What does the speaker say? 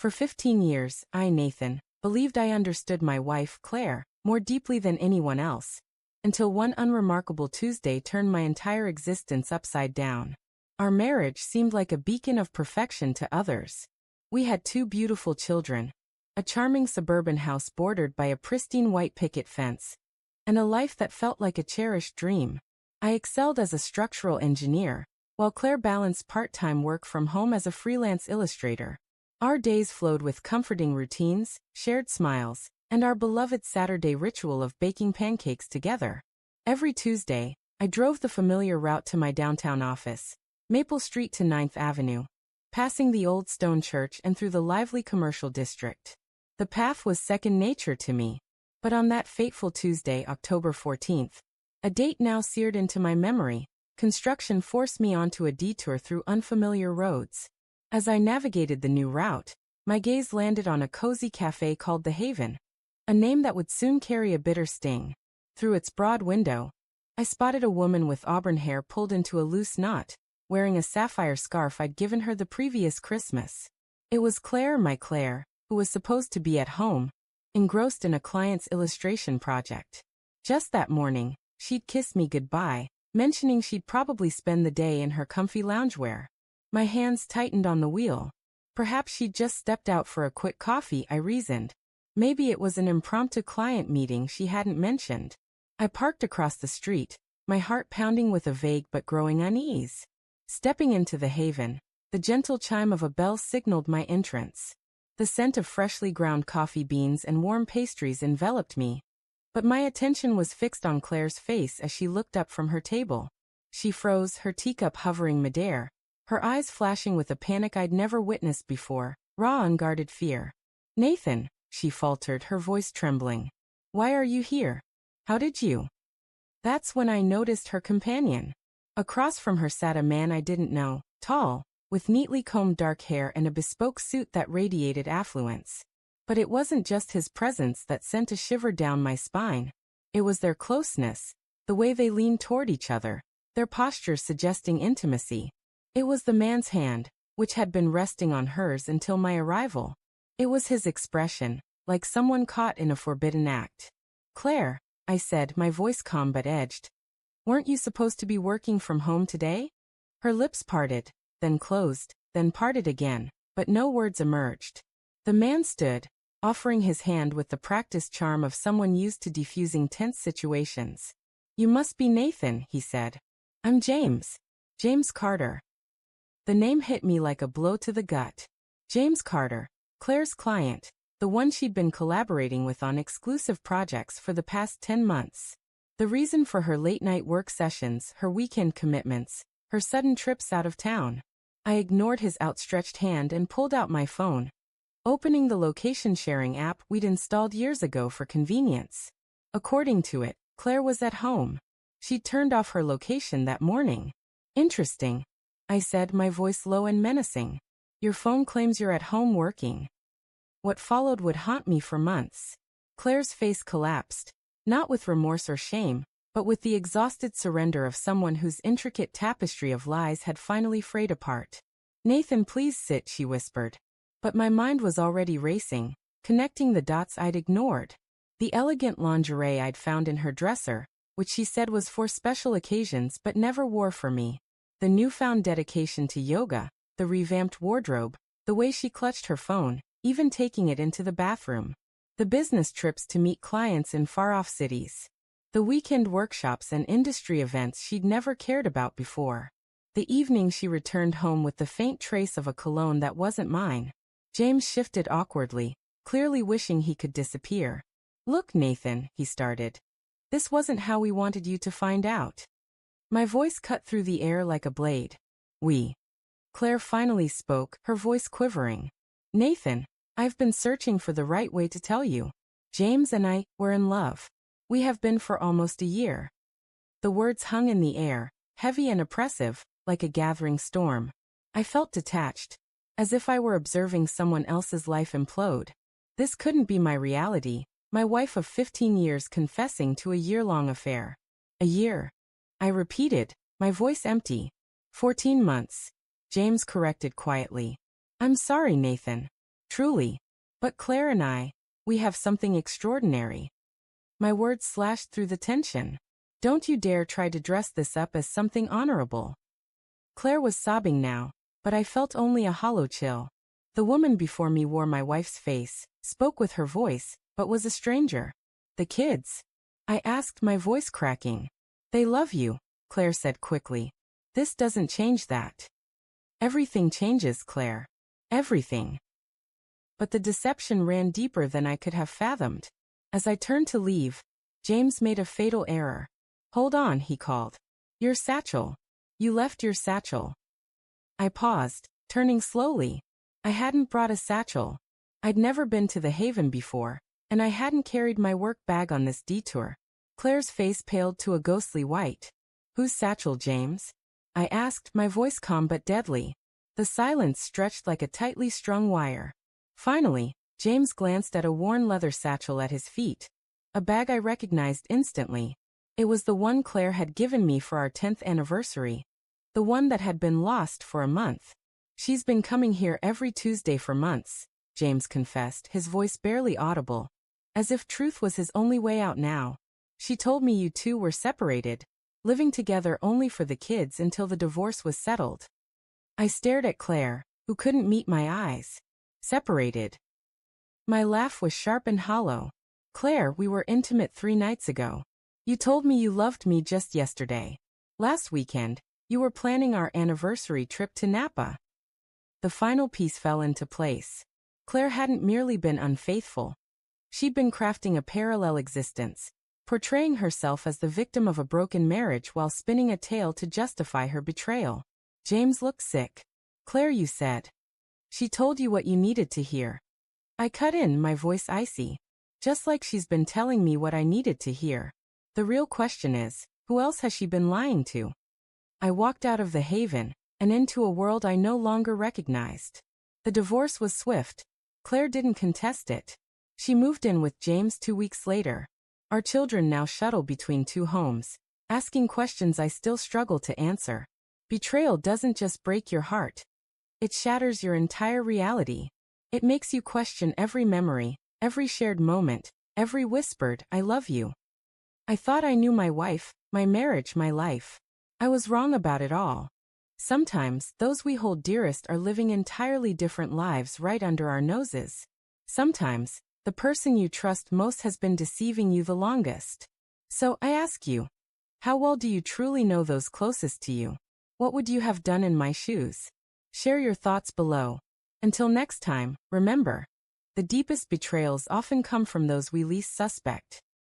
For 15 years, I, Nathan, believed I understood my wife, Claire, more deeply than anyone else, until one unremarkable Tuesday turned my entire existence upside down. Our marriage seemed like a beacon of perfection to others. We had 2 beautiful children, a charming suburban house bordered by a pristine white picket fence, and a life that felt like a cherished dream. I excelled as a structural engineer, while Claire balanced part-time work from home as a freelance illustrator. Our days flowed with comforting routines, shared smiles, and our beloved Saturday ritual of baking pancakes together. Every Tuesday, I drove the familiar route to my downtown office, Maple Street to 9th Avenue, passing the old stone church and through the lively commercial district. The path was second nature to me. But on that fateful Tuesday, October 14th, a date now seared into my memory, construction forced me onto a detour through unfamiliar roads. As I navigated the new route, my gaze landed on a cozy cafe called The Haven, a name that would soon carry a bitter sting. Through its broad window, I spotted a woman with auburn hair pulled into a loose knot, wearing a sapphire scarf I'd given her the previous Christmas. It was Claire, my Claire, who was supposed to be at home, engrossed in a client's illustration project. Just that morning, she'd kissed me goodbye, mentioning she'd probably spend the day in her comfy loungewear. My hands tightened on the wheel. Perhaps she'd just stepped out for a quick coffee, I reasoned. Maybe it was an impromptu client meeting she hadn't mentioned. I parked across the street, my heart pounding with a vague but growing unease. Stepping into the Haven, the gentle chime of a bell signaled my entrance. The scent of freshly ground coffee beans and warm pastries enveloped me. But my attention was fixed on Claire's face as she looked up from her table. She froze, her teacup hovering midair, her eyes flashing with a panic I'd never witnessed before, raw, unguarded fear. "Nathan," she faltered, her voice trembling. "Why are you here? How did you?" That's when I noticed her companion. Across from her sat a man I didn't know, tall, with neatly combed dark hair and a bespoke suit that radiated affluence. But it wasn't just his presence that sent a shiver down my spine. It was their closeness, the way they leaned toward each other, their postures suggesting intimacy. It was the man's hand, which had been resting on hers until my arrival. It was his expression, like someone caught in a forbidden act. "Claire," I said, my voice calm but edged. "Weren't you supposed to be working from home today?" Her lips parted, then closed, then parted again, but no words emerged. The man stood, offering his hand with the practiced charm of someone used to defusing tense situations. "You must be Nathan," he said. "I'm James. James Carter." The name hit me like a blow to the gut. James Carter, Claire's client, the one she'd been collaborating with on exclusive projects for the past 10 months. The reason for her late-night work sessions, her weekend commitments, her sudden trips out of town. I ignored his outstretched hand and pulled out my phone, opening the location-sharing app we'd installed years ago for convenience. According to it, Claire was at home. She'd turned off her location that morning. "Interesting," I said, my voice low and menacing. "Your phone claims you're at home working." What followed would haunt me for months. Claire's face collapsed, not with remorse or shame, but with the exhausted surrender of someone whose intricate tapestry of lies had finally frayed apart. "Nathan, please sit," she whispered. But my mind was already racing, connecting the dots I'd ignored. The elegant lingerie I'd found in her dresser, which she said was for special occasions but never wore for me. The newfound dedication to yoga, the revamped wardrobe, the way she clutched her phone, even taking it into the bathroom. The business trips to meet clients in far-off cities. The weekend workshops and industry events she'd never cared about before. The evening she returned home with the faint trace of a cologne that wasn't mine. James shifted awkwardly, clearly wishing he could disappear. "Look, Nathan," he started. "This wasn't how we wanted you to find out." My voice cut through the air like a blade. "We." Claire finally spoke, her voice quivering. "Nathan, I've been searching for the right way to tell you. James and I, we're in love. We have been for almost a year." The words hung in the air, heavy and oppressive, like a gathering storm. I felt detached, as if I were observing someone else's life implode. This couldn't be my reality, my wife of 15 years confessing to a year-long affair. "A year," I repeated, my voice empty. 14 months, James corrected quietly. "I'm sorry, Nathan." Truly. But Claire and I, we have something extraordinary. My words slashed through the tension. Don't you dare try to dress this up as something honorable. Claire was sobbing now, but I felt only a hollow chill. The woman before me wore my wife's face, spoke with her voice, but was a stranger. The kids? I asked, my voice cracking. They love you, Claire said quickly. This doesn't change that. Everything changes, Claire. Everything. But the deception ran deeper than I could have fathomed. As I turned to leave, James made a fatal error. Hold on, he called. Your satchel. You left your satchel. I paused, turning slowly. I hadn't brought a satchel. I'd never been to the Haven before, and I hadn't carried my work bag on this detour. Claire's face paled to a ghostly white. Whose satchel, James? I asked, my voice calm but deadly. The silence stretched like a tightly strung wire. Finally, James glanced at a worn leather satchel at his feet. A bag I recognized instantly. It was the one Claire had given me for our 10th anniversary. The one that had been lost for a month. She's been coming here every Tuesday for months, James confessed, his voice barely audible. As if truth was his only way out now. She told me you two were separated, living together only for the kids until the divorce was settled. I stared at Claire, who couldn't meet my eyes. Separated. My laugh was sharp and hollow. Claire, we were intimate 3 nights ago. You told me you loved me just yesterday. Last weekend, you were planning our anniversary trip to Napa. The final piece fell into place. Claire hadn't merely been unfaithful. She'd been crafting a parallel existence, portraying herself as the victim of a broken marriage while spinning a tale to justify her betrayal. James looked sick. Claire, you said. She told you what you needed to hear. I cut in, my voice icy. Just like she's been telling me what I needed to hear. The real question is, who else has she been lying to? I walked out of the Haven, and into a world I no longer recognized. The divorce was swift. Claire didn't contest it. She moved in with James 2 weeks later. Our children now shuttle between 2 homes, asking questions I still struggle to answer. Betrayal doesn't just break your heart. It shatters your entire reality. It makes you question every memory, every shared moment, every whispered, I love you. I thought I knew my wife, my marriage, my life. I was wrong about it all. Sometimes, those we hold dearest are living entirely different lives right under our noses. Sometimes, the person you trust most has been deceiving you the longest. So, I ask you, how well do you truly know those closest to you? What would you have done in my shoes? Share your thoughts below. Until next time, remember, the deepest betrayals often come from those we least suspect.